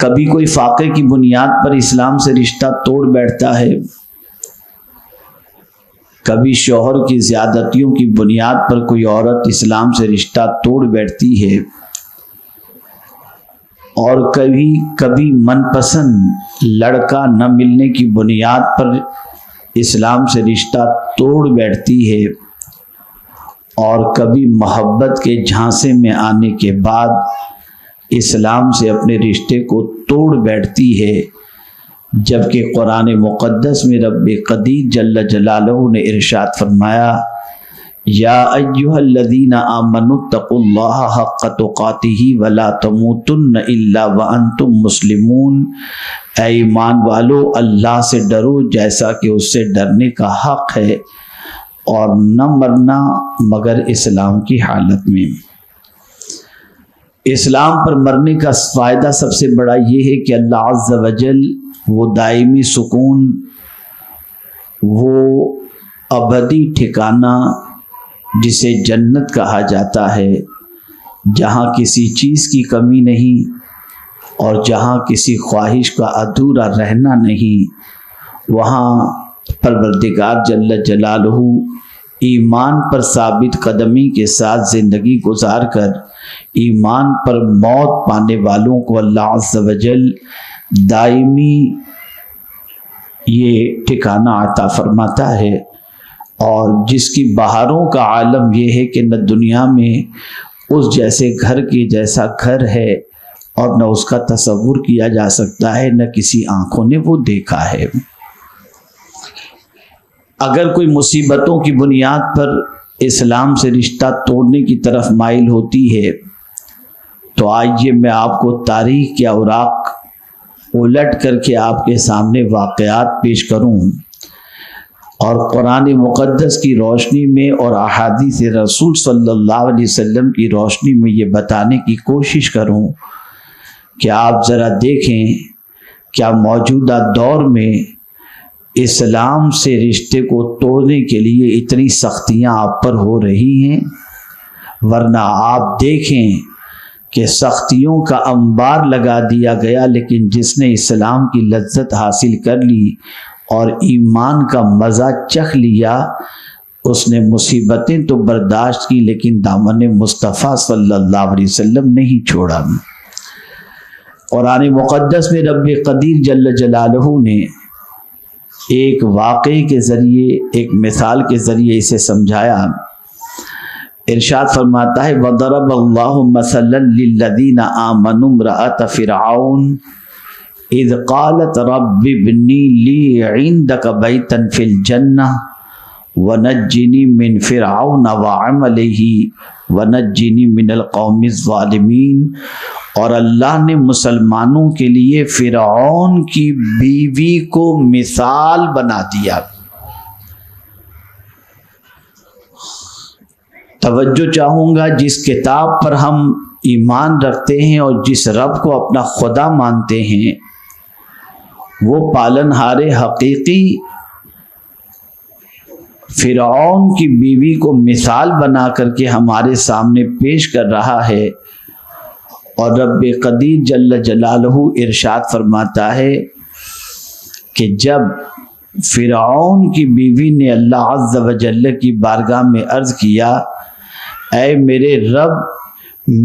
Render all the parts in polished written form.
کبھی کوئی فاقے کی بنیاد پر اسلام سے رشتہ توڑ بیٹھتا ہے، کبھی شوہر کی زیادتیوں کی بنیاد پر کوئی عورت اسلام سے رشتہ توڑ بیٹھتی ہے، اور کبھی من پسند لڑکا نہ ملنے کی بنیاد پر اسلام سے رشتہ توڑ بیٹھتی ہے، اور کبھی محبت کے جھانسے میں آنے کے بعد اسلام سے اپنے رشتے کو توڑ بیٹھتی ہے، جبکہ قرآن مقدس میں رب قدیر جل جلالہ نے ارشاد فرمایا، یا ایھا الذین آمنوا اتقوا اللہ حق تقاتہ ولا تموتن الا وانتم مسلمون، اے ایمان والو اللہ سے ڈرو جیسا کہ اس سے ڈرنے کا حق ہے، اور نہ مرنا مگر اسلام کی حالت میں۔ اسلام پر مرنے کا فائدہ سب سے بڑا یہ ہے کہ اللہ عز و جل وہ دائمی سکون، وہ ابدی ٹھکانہ جسے جنت کہا جاتا ہے، جہاں کسی چیز کی کمی نہیں اور جہاں کسی خواہش کا ادھورا رہنا نہیں، وہاں پروردگار جل جلالہ ایمان پر ثابت قدمی کے ساتھ زندگی گزار کر ایمان پر موت پانے والوں کو اللہ عز و جل دائمی یہ ٹھکانہ عطا فرماتا ہے، اور جس کی بہاروں کا عالم یہ ہے کہ نہ دنیا میں اس جیسے گھر کے جیسا گھر ہے اور نہ اس کا تصور کیا جا سکتا ہے، نہ کسی آنکھوں نے وہ دیکھا ہے۔ اگر کوئی مصیبتوں کی بنیاد پر اسلام سے رشتہ توڑنے کی طرف مائل ہوتی ہے تو آئیے میں آپ کو تاریخ کے اوراق الٹ کر کے آپ کے سامنے واقعات پیش کروں، اور قرآن مقدس کی روشنی میں اور احادیث رسول صلی اللہ علیہ وسلم کی روشنی میں یہ بتانے کی کوشش کروں کہ آپ ذرا دیکھیں کیا موجودہ دور میں اسلام سے رشتے کو توڑنے کے لیے اتنی سختیاں آپ پر ہو رہی ہیں، ورنہ آپ دیکھیں کہ سختیوں کا انبار لگا دیا گیا، لیکن جس نے اسلام کی لذت حاصل کر لی اور ایمان کا مزہ چکھ لیا، اس نے مصیبتیں تو برداشت کی لیکن دامن مصطفیٰ صلی اللہ علیہ وسلم نہیں چھوڑا۔ قرآن مقدس میں رب قدیر جل جلالہ نے ایک واقعے کے ذریعے، ایک مثال کے ذریعے اسے سمجھایا۔ ارشاد فرماتا ہے، وَضَرَبَ اللَّهُ مَثَلًا لِلَّذِينَ آمَنُوا امْرَأَتَ فِرْعَوْنَ اِذْ قَالَتْ رَبِّ ابْنِ لِي عِندَكَ بَيْتًا فِي الْجَنَّةِ وَنَجِّنِي مِنْ فِرْعَوْنَ وَعَمَلِهِ وَنَجِّنِي مِنَ الْقَوْمِ الظَّالِمِينَ، اور اللہ نے مسلمانوں کے لیے فرعون کی بیوی کو مثال بنا دیا۔ توجہ چاہوں گا، جس کتاب پر ہم ایمان رکھتے ہیں اور جس رب کو اپنا خدا مانتے ہیں، وہ پالنہار حقیقی فرعون کی بیوی کو مثال بنا کر کے ہمارے سامنے پیش کر رہا ہے، اور رب قدیر جل جلالہ ارشاد فرماتا ہے کہ جب فرعون کی بیوی نے اللہ عز و جل کی بارگاہ میں عرض کیا، اے میرے رب،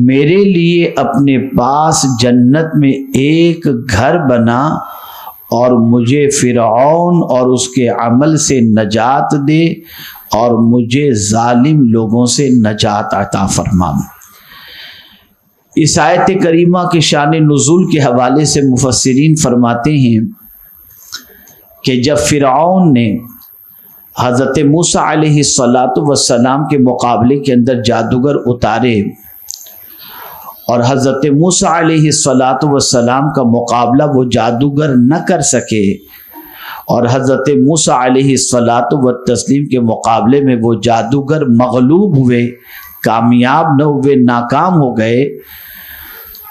میرے لیے اپنے پاس جنت میں ایک گھر بنا اور مجھے فرعون اور اس کے عمل سے نجات دے اور مجھے ظالم لوگوں سے نجات عطا فرما۔ اس آیت کریمہ کے شان نزول کے حوالے سے مفسرین فرماتے ہیں کہ جب فرعون نے حضرت موسیٰ علیہ السلام کے مقابلے کے اندر جادوگر اتارے اور حضرت موسیٰ علیہ السلام کا مقابلہ وہ جادوگر نہ کر سکے، اور حضرت موسیٰ علیہ السلام کے مقابلے میں وہ جادوگر مغلوب ہوئے، کامیاب نہ ہوئے، ناکام ہو گئے،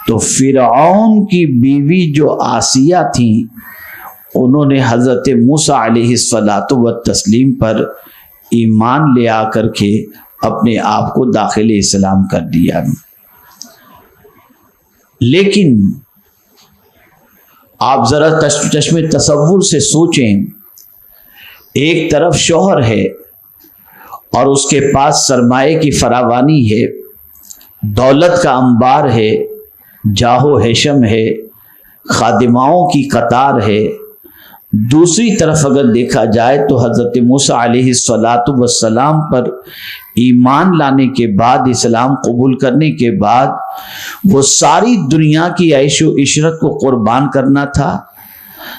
تو فرعون کی بیوی جو آسیہ تھیں، انہوں نے حضرت موسیٰ علیہ السلام پر ایمان لے آ کر کے اپنے آپ کو داخل اسلام کر دیا۔ لیکن آپ ذرا چشم تصور سے سوچیں، ایک طرف شوہر ہے اور اس کے پاس سرمایے کی فراوانی ہے، دولت کا انبار ہے، جاہ و حشم ہے، خادماؤں کی قطار ہے۔ دوسری طرف اگر دیکھا جائے تو حضرت موسیٰ علیہ السلام پر ایمان لانے کے بعد، اسلام قبول کرنے کے بعد، وہ ساری دنیا کی عیش و عشرت کو قربان کرنا تھا،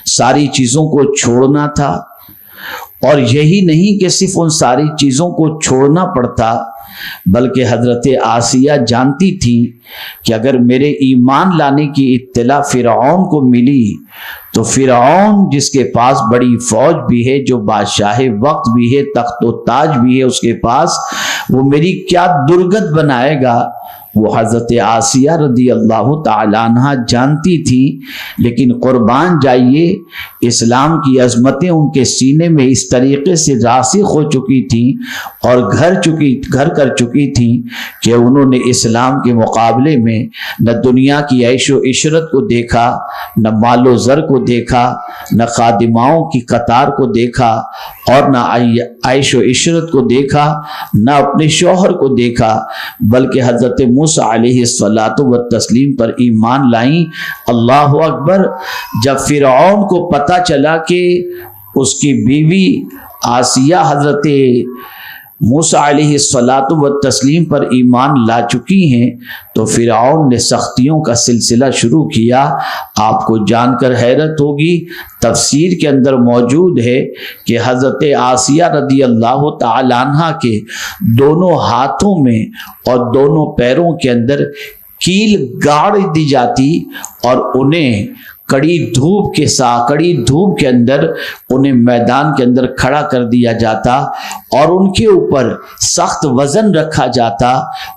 ساری چیزوں کو چھوڑنا تھا، اور یہی نہیں کہ صرف ان ساری چیزوں کو چھوڑنا پڑتا، بلکہ حضرت آسیہ جانتی تھی کہ اگر میرے ایمان لانے کی اطلاع فرعون کو ملی تو فرعون جس کے پاس بڑی فوج بھی ہے، جو بادشاہ وقت بھی ہے، تخت و تاج بھی ہے اس کے پاس، وہ میری کیا درگت بنائے گا۔ وہ حضرت آسیہ رضی اللہ تعالی عنہ جانتی تھی، لیکن قربان جائیے اسلام کی عظمتیں ان کے سینے میں اس طریقے سے راسخ ہو چکی تھیں اور گھر کر چکی تھیں کہ انہوں نے اسلام کے مقابلے میں نہ دنیا کی عیش و عشرت کو دیکھا، نہ مال و زر کو دیکھا، نہ خادماؤں کی قطار کو دیکھا، اور نہ عیش و عشرت کو دیکھا، نہ اپنے شوہر کو دیکھا، بلکہ حضرت موسیٰ علیہ السلام پر ایمان لائیں۔ اللہ اکبر۔ جب فرعون کو پتہ چلا کہ اس کی بیوی آسیہ حضرت موسیٰ علیہ السلام پر ایمان لا چکی ہیں تو فرعون نے سختیوں کا سلسلہ شروع کیا۔ آپ کو جان کر حیرت ہوگی، تفسیر کے اندر موجود ہے کہ حضرت آسیہ رضی اللہ تعالی عنہ کے دونوں ہاتھوں میں اور دونوں پیروں کے اندر کیل گاڑ دی جاتی اور انہیں کڑی دھوپ کے اندر انہیں میدان کے اندر کھڑا کر دیا جاتا اور ان کے اوپر سخت وزن رکھا جاتا،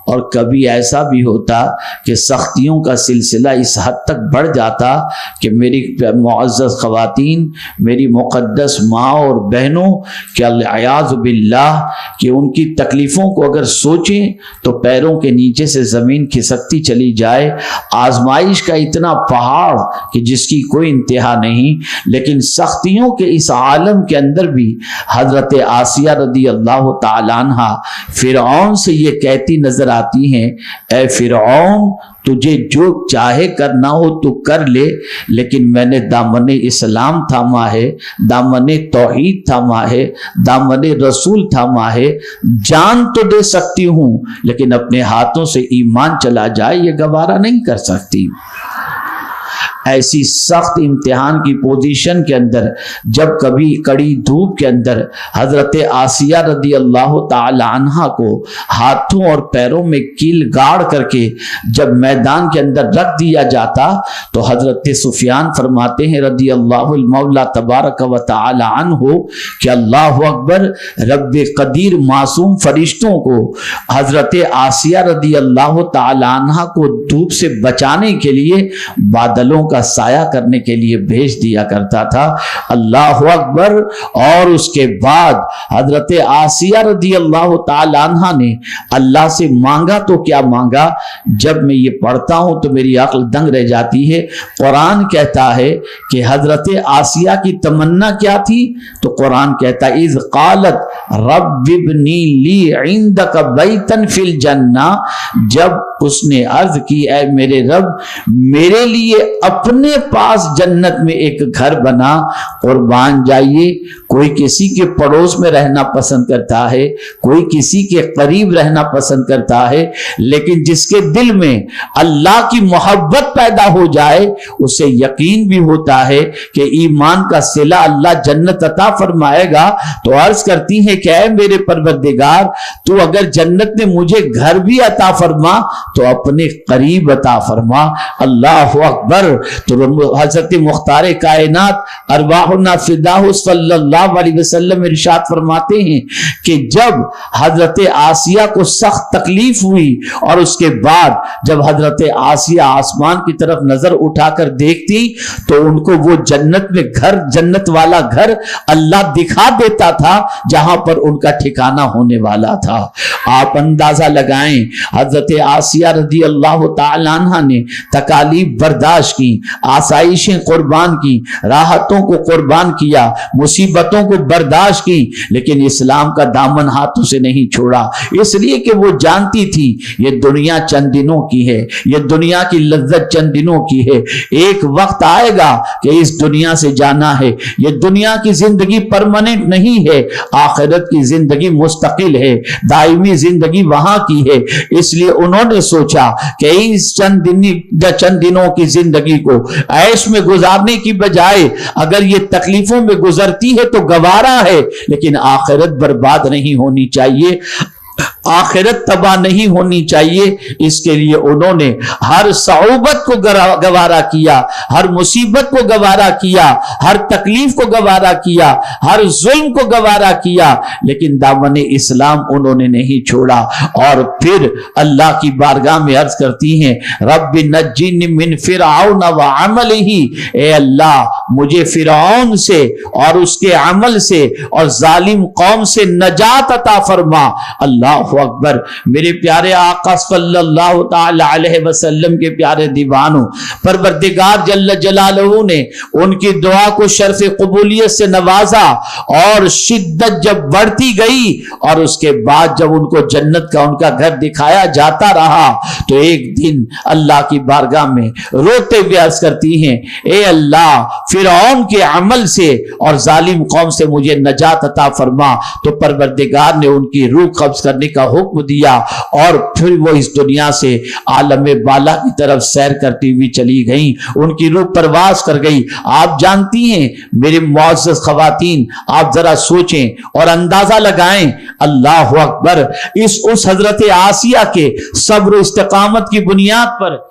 اور کبھی ایسا بھی ہوتا کہ سختیوں کا سلسلہ اس حد تک بڑھ جاتا کہ میری معزز خواتین، میری مقدس ماں اور بہنوں، کہ العیاذ باللہ کہ ان کی تکلیفوں کو اگر سوچیں تو پیروں کے نیچے سے زمین کھسکتی چلی جائے۔ آزمائش کا اتنا پہاڑ کہ جس کی کوئی انتہا نہیں، لیکن سختیوں کے اس عالم کے اندر بھی حضرت آسیہ رضی اللہ تعالی عنہ فرعون سے یہ کہتی نظر آتی ہیں، اے فرعون تجھے جو چاہے کرنا ہو تو کر لے، لیکن میں نے دامن اسلام تھاما ہے، دامن توحید تھاما ہے، دامن رسول تھاما ہے، جان تو دے سکتی ہوں لیکن اپنے ہاتھوں سے ایمان چلا جائے یہ گوارا نہیں کر سکتی۔ ایسی سخت امتحان کی پوزیشن کے اندر جب کبھی کڑی دھوپ کے اندر حضرت آسیہ رضی اللہ تعالی عنہ کو ہاتھوں اور پیروں میں کیل گاڑ کر کے جب میدان کے اندر رکھ دیا جاتا تو حضرت سفیان فرماتے ہیں رضی اللہ المولا تبارک و تعالی عنہ کہ اللہ اکبر، رب قدیر معصوم فرشتوں کو حضرت آسیہ رضی اللہ تعالی عنہ کو دھوپ سے بچانے کے لیے بادلوں کا سایہ کرنے کے لیے بھیج دیا کرتا تھا۔ اللہ اکبر۔ اور اس کے بعد حضرت آسیہ رضی اللہ تعالی عنہ نے اللہ سے مانگا تو کیا مانگا، جب میں یہ پڑھتا ہوں تو میری عقل دنگ رہ جاتی ہے۔ قرآن کہتا ہے کہ حضرت آسیہ کی تمنا کیا تھی، تو قرآن کہتا ہے اذ قالت رب ابنی لی عندک بیتا فی الجنہ، جب اس نے عرض کی اے میرے رب میرے لیے اپنے پاس جنت میں ایک گھر بنا۔ قربان جائیے، کوئی کسی کے پڑوس میں رہنا پسند کرتا ہے، کوئی کسی کے قریب رہنا پسند کرتا ہے، لیکن جس کے دل میں اللہ کی محبت پیدا ہو جائے اسے یقین بھی ہوتا ہے کہ ایمان کا صلہ اللہ جنت عطا فرمائے گا۔ تو عرض کرتی ہے کہ اے میرے پروردگار، تو اگر جنت میں مجھے گھر بھی عطا فرما تو اپنے قریب عطا فرما۔ اللہ اکبر۔ تو حضرت مختار کائنات ارواحنا فداہ صلی اللہ علیہ وسلم ارشاد فرماتے ہیں کہ جب حضرت آسیہ کو سخت تکلیف ہوئی اور اس کے بعد جب حضرت آسیہ آسمان کی طرف نظر اٹھا کر دیکھتی تو ان کو وہ جنت میں گھر، جنت والا گھر اللہ دکھا دیتا تھا جہاں پر ان کا ٹھکانہ ہونے والا تھا۔ آپ اندازہ لگائیں، حضرت آسیہ رضی اللہ تعالی عنہ نے تکالیف برداشت کی، आसाइशें कुर्बान की, राहतों को कुर्बान किया, मुसीबतों को बर्दाश्त की, लेकिन इस्लाम का दामन हाथों से नहीं छोड़ा, इसलिए कि वो जानती थी ये दुनिया चंद दिनों की है, ये दुनिया की लज्जत चंद दिनों की है, एक वक्त आएगा कि इस दुनिया से जाना है। ये दुनिया की जिंदगी परमानेंट नहीं है, आखिरत की जिंदगी मुस्तकिल है, दायमी जिंदगी वहां की है। इसलिए उन्होंने सोचा कि इस चंद दिनों की जिंदगी को ऐश में गुजारने की बजाय अगर ये तकलीफों में गुजरती है तो गवारा है, लेकिन आखिरत बर्बाद नहीं होनी चाहिए, आखिरत तबाह नहीं होनी चाहिए। इसके लिए उन्होंने हर सऊबत को गवारा किया, हर मुसीबत को गवारा किया, हर तकलीफ को गवारा किया, हर जुल्म को गवारा किया, लेकिन दामन इस्लाम उन्होंने नहीं छोड़ा। और फिर अल्लाह की बारगाह में अर्ज करती हैं, रब्बि नज्जिनी मिन फिरऔन व अमलिही, ए अल्लाह मुझे फिरऔन से और उसके अमल से और जालिम कौम से नजात अता फरमा। अल्लाह अकबर। मेरे प्यारे आका सल्लल्लाहु ताला अलैहि वसल्लम के प्यारे दीवानों, परवरदिगार जल्ल जलालहू ने उनकी दुआ को शर्फ कबूलियत से नवाजा और शिद्दत जब बढ़ती गई और उसके बाद जब उनको जन्नत का उनका घर दिखाया जाता रहा तो एक दिन अल्लाह की बारगाह में रोते हुए अर्ज करती हैं, ए अल्लाह फिरौन के अमल से और जालिम कौम से मुझे नजात अता फरमा। तो परवरदिगार ने उनकी रूह कब्ज करने का हुक्म दिया और फिर वो इस दुनिया से आलम बाला की तरफ सैर करती हुई चली गई, उनकी रूह परवास कर गई। आप जानती हैं मेरे मुअज़्ज़ज़ ख़वातीन, आप जरा सोचें और अंदाजा लगाएं, अल्लाह अकबर, उस हजरत आसिया के सब्र इस्तिकामत की बुनियाद पर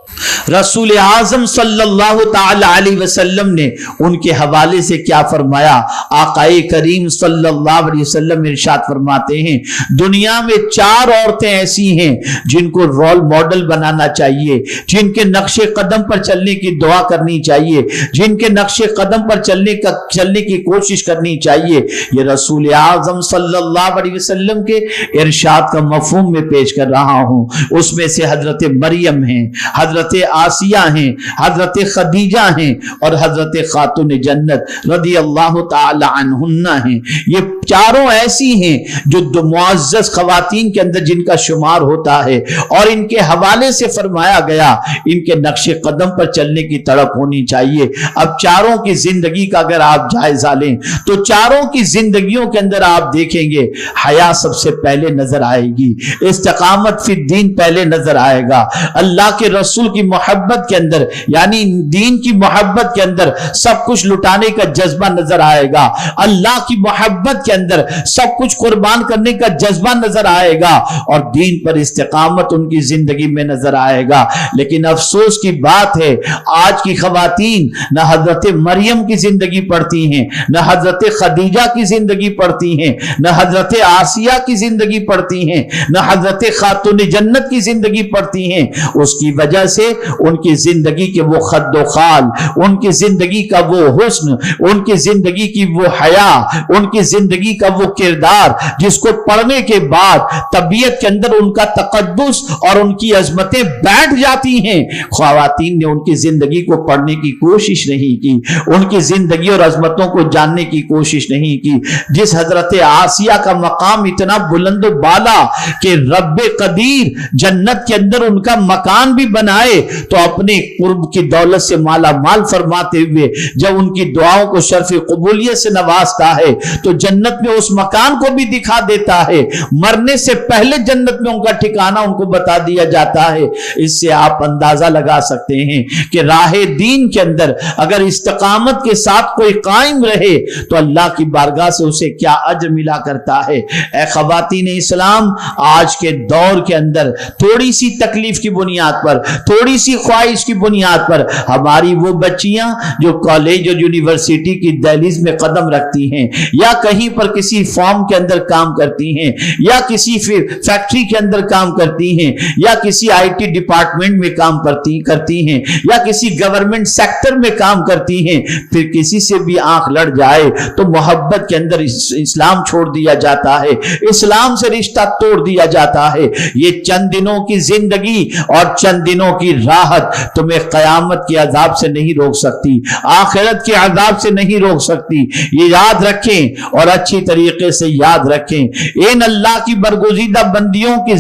रसूल आजम सल्लल्लाहु ताला अलैहि वसल्लम ने उनके हवाले से क्या फरमाया। आकाए करीम सल्लल्लाहु अलैहि वसल्लम इरशाद फरमाते हैं, दुनिया में 4 औरतें ऐसी हैं जिनको रोल मॉडल बनाना चाहिए, जिनके नक्शे कदम पर चलने की दुआ करनी चाहिए, जिनके नक्शे कदम पर चलने की कोशिश करनी चाहिए। ये रसूल आजम सल्लल्लाहु अलैहि वसल्लम के इरशाद का मफहूम में पेश कर रहा हूं। उसमें से हजरत मरियम हैं, हजरत आसिया हैं, हजरत खदीजा हैं और हजरत खातून जन्नत रदी अल्लाह ताला अन्हुन्ना हैं। ये चारों ऐसी हैं जो मुअज़्ज़ज़ ख़वातीन के अंदर जिनका शुमार होता है और इनके हवाले से फरमाया गया, इनके नक्शे कदम पर चलने की तड़प होनी चाहिए। अब चारों की जिंदगी का अगर आप जायजा लें तो चारों की जिंदगियों के अंदर आप देखेंगे हया सबसे पहले नजर आएगी, इस्तिकामत फिर दीन पहले नजर आएगा, अल्लाह के रसूल की मोहब्बत के अंदर यानी दीन की मोहब्बत के अंदर सब कुछ लुटाने का जज्बा नजर आएगा, अल्लाह की मोहब्बत के अंदर सब कुछ कुर्बान करने का जज्बा नजर आएगा और दीन पर इस्तिकामत उनकी जिंदगी में नजर आएगा। लेकिन अफसोस की बात है आज की खवातीन न हजरत मरियम की जिंदगी पढ़ती हैं, न हजरत खदीजा की जिंदगी पढ़ती हैं, न हजरत आसिया की जिंदगी पढ़ती हैं, न हजरत खातून जन्नत की जिंदगी पढ़ती हैं। उसकी वजह से उनकी जिंदगी के वो खद्दो खाल, उनकी जिंदगी का वो हुस्न, उनकी जिंदगी की वो हया, उनकी जिंदगी का वो किरदार जिसको पढ़ने के बाद तबीयत के अंदर उनका तकद्दुस और उनकी अजमतें बैठ जाती हैं। ख्वातीन ने उनकी जिंदगी को पढ़ने की कोशिश नहीं की, उनकी जिंदगी और अजमतों को जानने की कोशिश नहीं की। जिस हजरत आसिया का मकाम इतना बुलंद बाला कि रब्बे कदीर जन्नत के अंदर उनका मकान भी बनाए तो अपने कुर्ब की दौलत से माला माल फरमाते हुए जब उनकी दुआओं को शर्फ कबूलियत से नवाजता है तो जन्नत में उस मकान को भी दिखा देता है, मरने से पहले जन्नत में उनका ठिकाना उनको बता दिया जाता है। इससे आप अंदाजा लगा सकते हैं कि राहे दीन के अंदर अगर इस्तिकामत के साथ कोई कायम रहे तो अल्लाह की बारगाह से उसे क्या अज्र मिला करता है। ऐ ख़वातीन इस्लाम, आज के दौर के अंदर थोड़ी सी तकलीफ की बुनियाद पर, थोड़ी सी ख्वाहिश की बुनियाद पर हमारी वो बच्चियां जो कॉलेज और यूनिवर्सिटी की दहलीज में कदम रखती हैं या कहीं पर किसी फॉर्म के अंदर काम करती हैं या किसी फैक्ट्री के अंदर काम करती हैं या किसी आईटी डिपार्टमेंट में काम करती हैं या किसी गवर्नमेंट सेक्टर में काम करती हैं, फिर किसी से भी आंख लड़ जाए तो मोहब्बत के अंदर इस्लाम छोड़ दिया जाता है, इस्लाम से रिश्ता तोड़ दिया जाता है। ये चंद दिनों की जिंदगी और चंद दिनों की राहत तुम्हें क़यामत के अजाब से नहीं रोक सकती, आखिरत के अजाब से नहीं रोक सकती। ये याद रखें और अच्छी तरीके से याद रखें। इन अल्लाह की बरगुज़ीदा बंदियों की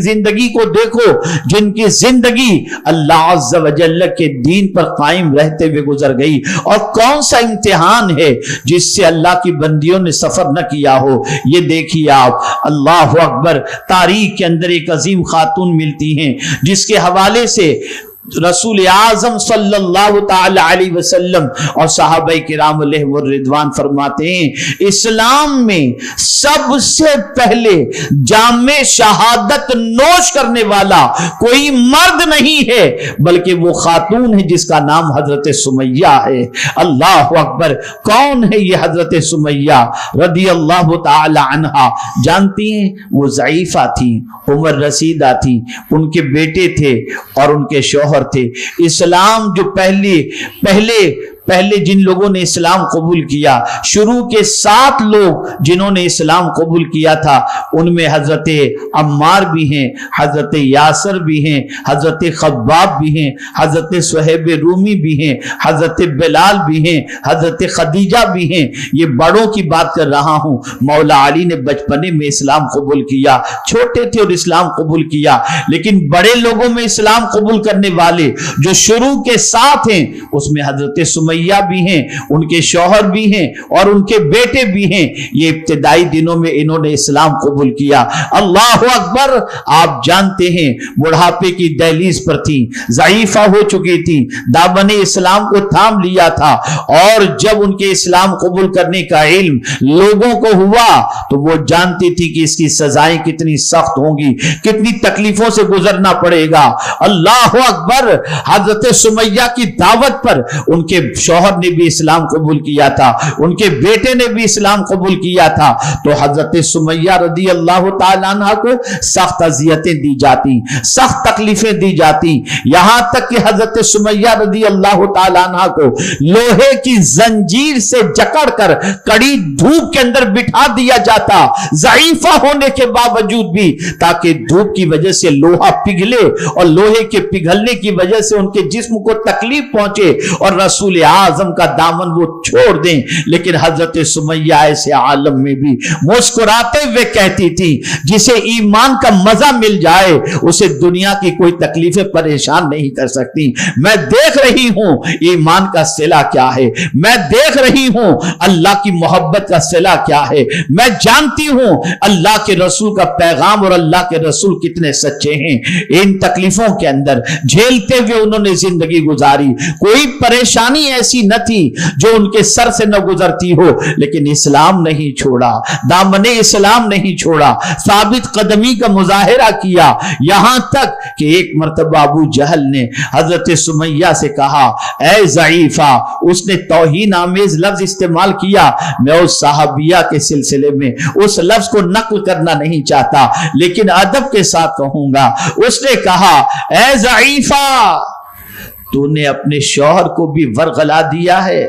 जिंदगी को देखो, जिनकी जिंदगी अल्लाह अज़्ज़ व जल्ल के दीन पर कायम रहते हुए गुजर गई। और कौन सा इम्तिहान है जिससे अल्लाह की बंदियों ने सफर न किया हो। ये देखिए आप, अल्लाह अकबर, तारीख के अंदर एक अजीम खातून मिलती हैं जिसके हवाले से रसूल आज़म सल्लल्लाहु ताला अलैहि वसल्लम और सहाबा किराम अलैहिमुर रिदवान फरमाते हैं, इस्लाम में सबसे पहले जामे शहादत नोश करने वाला कोई मर्द नहीं है, बल्कि वो खातून है जिसका नाम हजरत सुमैया है। अल्लाह अकबर, कौन है ये हजरत सुमैया रदियल्लाहु ताला अन्हा? जानती हैं, वो ज़ईफा थी, उम्र रसीदा थी, उनके बेटे थे और उनके शौहर थे। इस्लाम जो पहले जिन लोगों ने इस्लाम कबूल किया, शुरू के 7 लोग जिन्होंने इस्लाम कबूल किया था, उनमें हजरत अम्मार भी हैं, हजरत यासर भी हैं, हजरत खब्बाब भी हैं, हजरत सुहैब रूमी भी हैं, हजरत बिलाल भी हैं, हजरत खदीजा भी हैं। ये बड़ों की बात कर रहा हूं। मौला अली ने बचपने में इस्लाम कबूल किया, छोटे थे और इस्लाम कबूल किया, लेकिन बड़े लोगों में इस्लाम कबूल करने वाले जो शुरू के 7 हैं, उसमें हजरत सुमैया भी हैं, उनके शौहर भी हैं और उनके बेटे भी हैं। ये इब्तिदाई दिनों में इन्होंने इस्लाम कबूल किया। अल्लाह अकबर, आप जानते हैं बुढ़ापे की दहलीज पर थी, ज़ईफा हो चुकी थी, दामन इस्लाम को थाम लिया था, और जब उनके इस्लाम कबूल करने का इल्म लोगों को हुआ तो वो जानती थी कि इसकी सजाएं कितनी सख्त होंगी, कितनी तकलीफों से गुजरना पड़ेगा। अल्लाह अकबर, हजरत सुमैया की दावत पर उनके शौहर ने भी इस्लाम कबूल किया था, उनके बेटे ने भी इस्लाम कबूल किया था। तो हजरत सुमैया रदी अल्लाह ताला अन्हा को सख्त अजियतें दी जाती, सख्त तकलीफें दी जाती, यहां तक कि हजरत सुमैया रदी अल्लाह ताला अन्हा को लोहे की जंजीर से जकड़कर कड़ी धूप के अंदर बिठा दिया जाता, ज़ईफा होने के बावजूद भी, ताकि धूप की वजह से लोहा पिघले और लोहे के पिघलने की वजह से उनके जिस्म को तकलीफ पहुंचे और रसूल आजम का दामन वो छोड़ दें। लेकिन हजरत सुमैया ऐसे आलम में भी मुस्कुराते हुए कहती थी, जिसे ईमान का मजा मिल जाए उसे दुनिया की कोई तकलीफें परेशान नहीं कर सकती। मैं देख रही हूं ईमान का सिला क्या है, मैं देख रही हूं अल्लाह की मोहब्बत का सिला क्या है, मैं जानती हूं अल्लाह के रसूल का पैगाम और अल्लाह के रसूल कितने सच्चे हैं। इन तकलीफों के अंदर झेलते हुए उन्होंने जिंदगी गुजारी, कोई परेशानी ऐसी न थी जो उनके सर से न गुजरती हो, लेकिन इस्लाम नहीं छोड़ा, दामने इस्लाम नहीं छोड़ा, साबित कदमी का मुजाहिरा किया। यहां तक कि एक मर्तबा अबू जहल ने हजरत सुमैया से कहा, ऐ ज़ईफा, उसने तौहीन आमेज लफ्ज इस्तेमाल किया। मैं उस सहाबिया के सिलसिले में उस लफ्ज को नकल करना नहीं चाहता, लेकिन अदब के साथ कहूंगा। उसने कहा, ऐ ज़ईफा, तूने अपने शौहर को भी वरगला दिया है,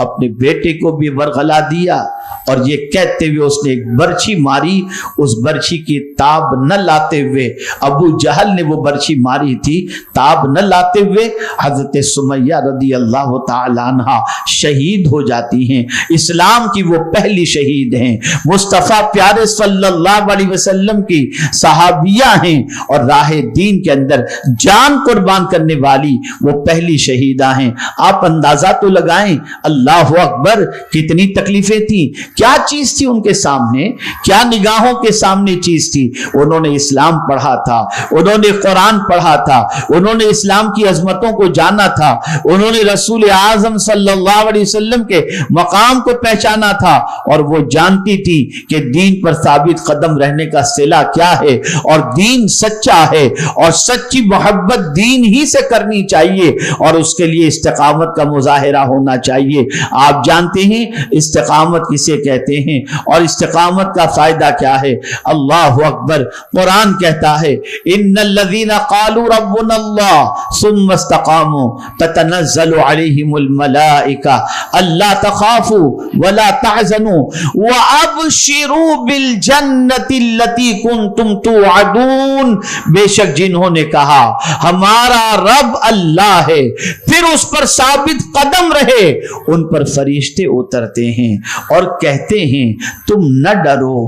अपने बेटे को भी वरगला दिया। और ये कहते हुए उसने एक बर्छी मारी, उस बर्छी की ताब न लाते हुए, अबू जहल ने वो बर्छी मारी थी, ताब न लाते हुए हजरत सुमैया रदी अल्लाह ताला अन्हा शहीद हो जाती हैं। इस्लाम की वो पहली शहीद हैं, मुस्तफ़ा प्यारे सल्लल्लाहु अलैहि वसल्लम की सहाबिया हैं और राह दीन के अंदर जान कुर्बान करने वाली वो पहली शहीदा हैं। आप अंदाजा तो लगाएं, अल्लाह अकबर, कितनी तकलीफें थी, क्या चीज थी उनके सामने, क्या निगाहों के सामने चीज थी। उन्होंने इस्लाम पढ़ा था, उन्होंने कुरान पढ़ा था, उन्होंने इस्लाम की अजमतों को जाना था, उन्होंने रसूल आजम सल्लल्लाहु अलैहि वसल्लम के मकाम को पहचाना था, और वो जानती थी कि दीन पर साबित कदम रहने का सिला क्या है, और दीन सच्चा है, और सच्ची मोहब्बत दीन ही से करनी चाहिए, और उसके लिए इस्तिकामत का मुजाहिरा होना चाहिए। आप जानते हैं इस्तिकामत किसे کہتے ہیں۔ اور استقامت کا فائدہ کیا ہے؟ اللہ اکبر، قرآن کہتا ہے ان الذین قالوا ربنا اللہ ثم استقاموا تتنزل علیہم الملائکہ الا تخافوا ولا تحزنوا وابشروا بالجنۃ التي كنتم توعدون۔ بے شک جنہوں نے کہا ہمارا رب اللہ ہے، پھر اس پر ثابت قدم رہے، ان پر فرشتے اترتے ہیں اور کہتے ہیں تم نہ ڈرو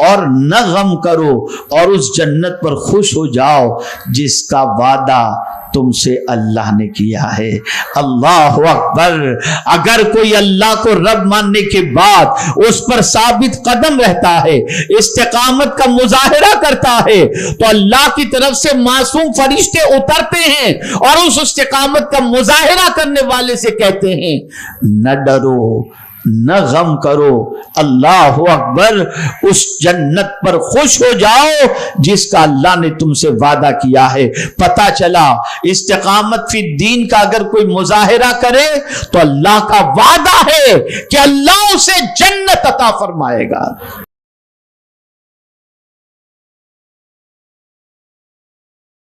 اور نہ غم کرو اور اس جنت پر خوش ہو جاؤ جس کا وعدہ تم سے اللہ نے کیا ہے۔ اللہ اکبر، اگر کوئی اللہ کو رب ماننے کے بعد اس پر ثابت قدم رہتا ہے، استقامت کا مظاہرہ کرتا ہے، تو اللہ کی طرف سے معصوم فرشتے اترتے ہیں اور اس استقامت کا مظاہرہ کرنے والے سے کہتے ہیں نہ ڈرو نہ غم کرو، اللہ اکبر، اس جنت پر خوش ہو جاؤ جس کا اللہ نے تم سے وعدہ کیا ہے۔ پتہ چلا استقامت فی الدین کا اگر کوئی مظاہرہ کرے تو اللہ کا وعدہ ہے کہ اللہ اسے جنت عطا فرمائے گا۔